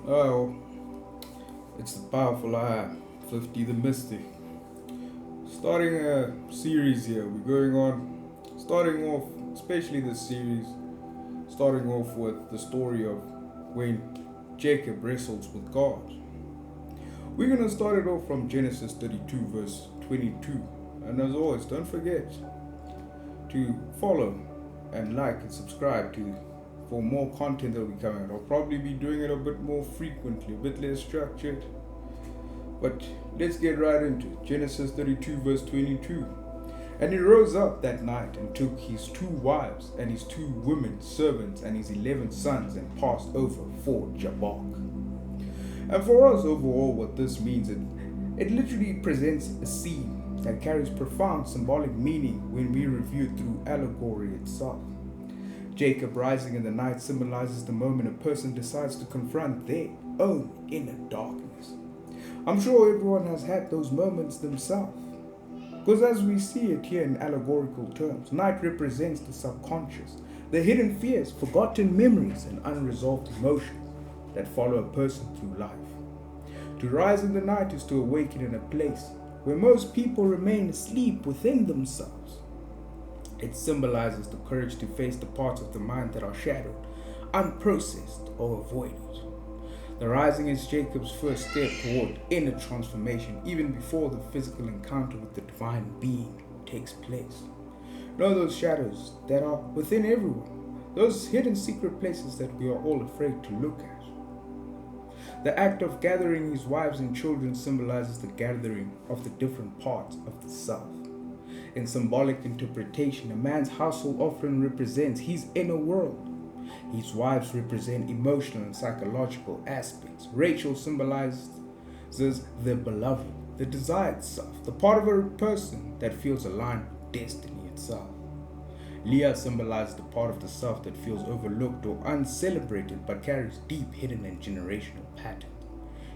Oh, it's the powerful I, 50 the Mystic. Starting a series here. We're going on, starting off, especially this series, starting off with the story of when Jacob wrestles with God. We're going to start it off from Genesis 32, verse 22. And as always, don't forget to follow and like and subscribe to for more content that will be coming out. I'll probably be doing it a bit more frequently, a bit less structured. But let's get right into it. Genesis 32, verse 22. And he rose up that night and took his 2 wives and his 2 women servants and his 11 sons and passed over for Jabbok. And for us overall, what this means, it literally presents a scene that carries profound symbolic meaning when we review it through allegory itself. Jacob rising in the night symbolizes the moment a person decides to confront their own inner darkness. I'm sure everyone has had those moments themselves. Because as we see it here in allegorical terms, night represents the subconscious, the hidden fears, forgotten memories, and unresolved emotions that follow a person through life. To rise in the night is to awaken in a place where most people remain asleep within themselves. It symbolizes the courage to face the parts of the mind that are shadowed, unprocessed, or avoided. The rising is Jacob's first step toward inner transformation, even before the physical encounter with the divine being takes place. Know those shadows that are within everyone, those hidden secret places that we are all afraid to look at. The act of gathering his wives and children symbolizes the gathering of the different parts of the self. In symbolic interpretation, a man's household often represents his inner world. His wives represent emotional and psychological aspects. Rachel symbolizes the beloved, the desired self, the part of a person that feels aligned with destiny itself. Leah symbolizes the part of the self that feels overlooked or uncelebrated but carries deep hidden and generational patterns.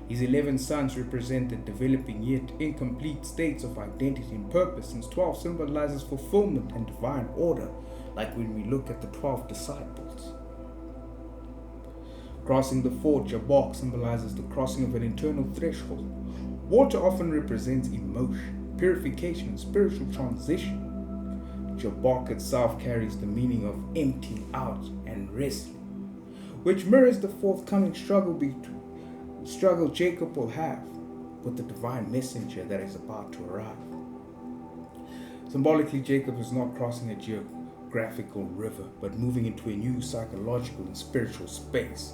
His 11 sons represent the developing yet incomplete states of identity and purpose, since 12 symbolizes fulfillment and divine order, like when we look at the 12 disciples. Crossing the ford, Jabbok symbolizes the crossing of an internal threshold. Water often represents emotion, purification, and spiritual transition. Jabbok itself carries the meaning of emptying out and wrestling, which mirrors the forthcoming struggle Jacob will have with the divine messenger that is about to arrive. Symbolically, Jacob is not crossing a geographical river, but moving into a new psychological and spiritual space.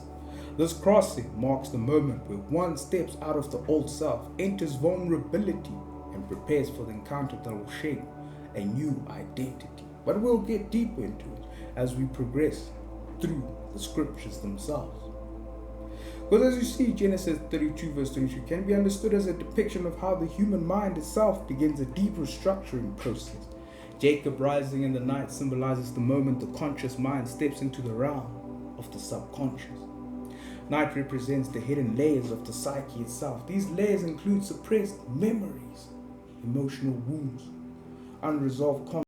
This crossing marks the moment where one steps out of the old self, enters vulnerability, and prepares for the encounter that will shape a new identity. But we'll get deeper into it as we progress through the scriptures themselves. Because as you see, Genesis 32 verse 22 can be understood as a depiction of how the human mind itself begins a deep restructuring process. Jacob rising in the night symbolizes the moment the conscious mind steps into the realm of the subconscious. Night represents the hidden layers of the psyche itself. These layers include suppressed memories, emotional wounds, unresolved conflicts,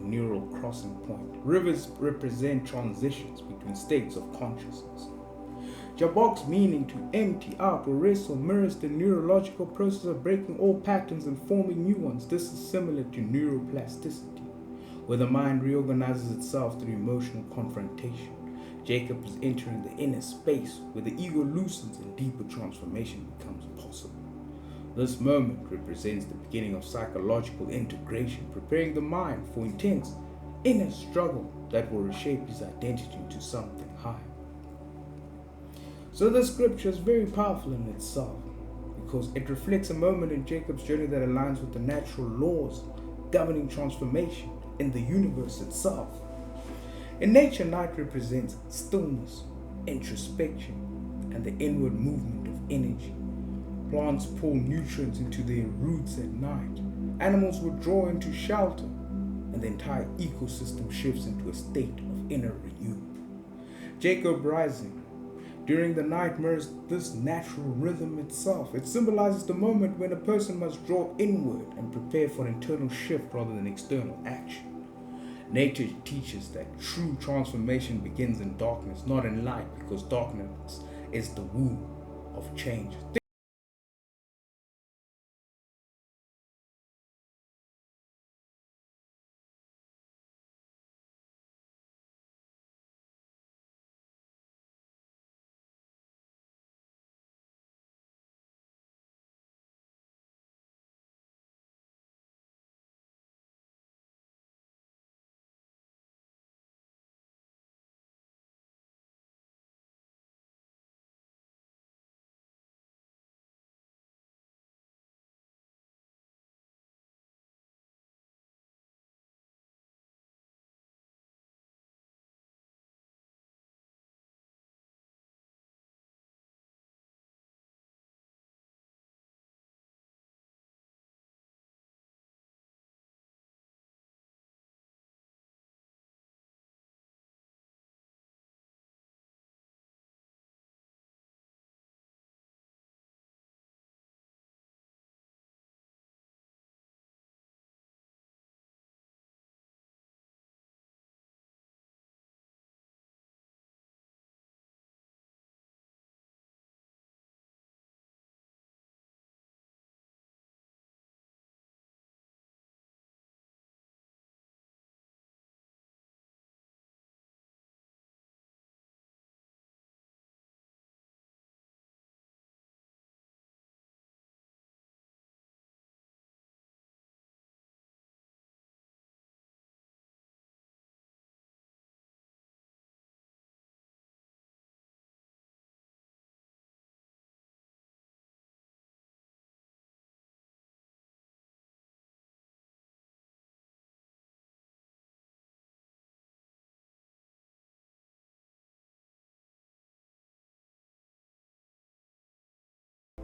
neural crossing point. Rivers represent transitions between states of consciousness. Jabbok's meaning to empty out or rest or mirrors the neurological process of breaking all patterns and forming new ones. This is similar to neuroplasticity, where the mind reorganizes itself through emotional confrontation. Jacob is entering the inner space where the ego loosens and deeper transformation becomes possible. This moment represents the beginning of psychological integration, preparing the mind for intense inner struggle that will reshape his identity into something higher. So the scripture is very powerful in itself because it reflects a moment in Jacob's journey that aligns with the natural laws governing transformation in the universe itself. In nature, night represents stillness, introspection, and the inward movement of energy. Plants pull nutrients into their roots at night. Animals withdraw into shelter, and the entire ecosystem shifts into a state of inner renewal. Jacob rising during the night mirrors this natural rhythm itself. It symbolizes the moment when a person must draw inward and prepare for an internal shift rather than external action. Nature teaches that true transformation begins in darkness, not in light, because darkness is the womb of change.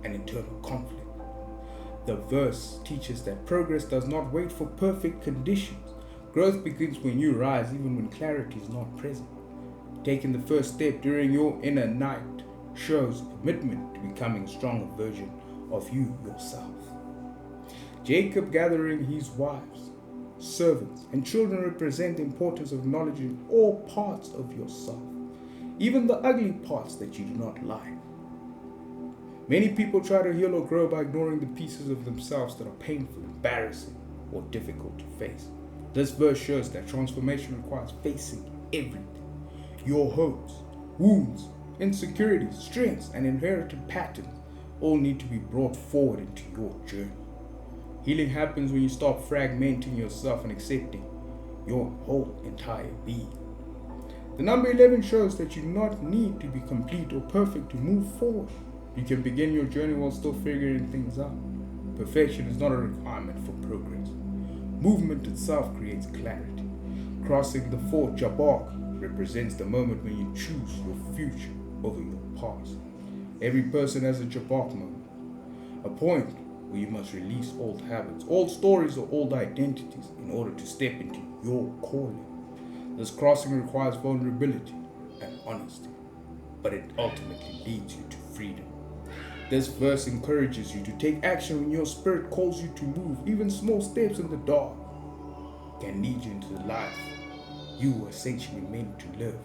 An internal conflict. The verse teaches that progress does not wait for perfect conditions. Growth begins when you rise, even when clarity is not present. Taking the first step during your inner night shows commitment to becoming a stronger version of you yourself. Jacob gathering his wives, servants, and children represent the importance of acknowledging all parts of yourself, even the ugly parts that you do not like. Many people try to heal or grow by ignoring the pieces of themselves that are painful, embarrassing, or difficult to face. This verse shows that transformation requires facing everything. Your hopes, wounds, insecurities, strengths, and inherited patterns all need to be brought forward into your journey. Healing happens when you stop fragmenting yourself and accepting your whole entire being. The number 11 shows that you do not need to be complete or perfect to move forward. You can begin your journey while still figuring things out. Perfection is not a requirement for progress. Movement itself creates clarity. Crossing the fort Jabbok represents the moment when you choose your future over your past. Every person has a Jabbok moment, a point where you must release old habits, old stories, or old identities in order to step into your calling. This crossing requires vulnerability and honesty, but it ultimately leads you to freedom. This verse encourages you to take action when your spirit calls you to move. Even small steps in the dark can lead you into the life you were essentially meant to live.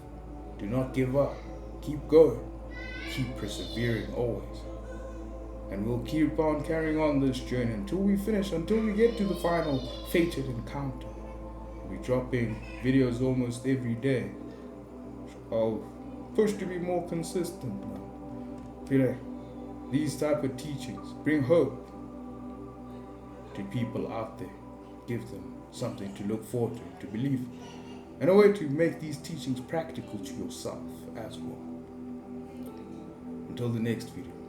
Do not give up. Keep going. Keep persevering always. And we'll keep on carrying on this journey until we finish, until we get to the final fated encounter. We're dropping videos almost every day. I'll push to be more consistent now. These type of teachings bring hope to people out there. Give them something to look forward to believe, and a way to make these teachings practical to yourself as well. Until the next video.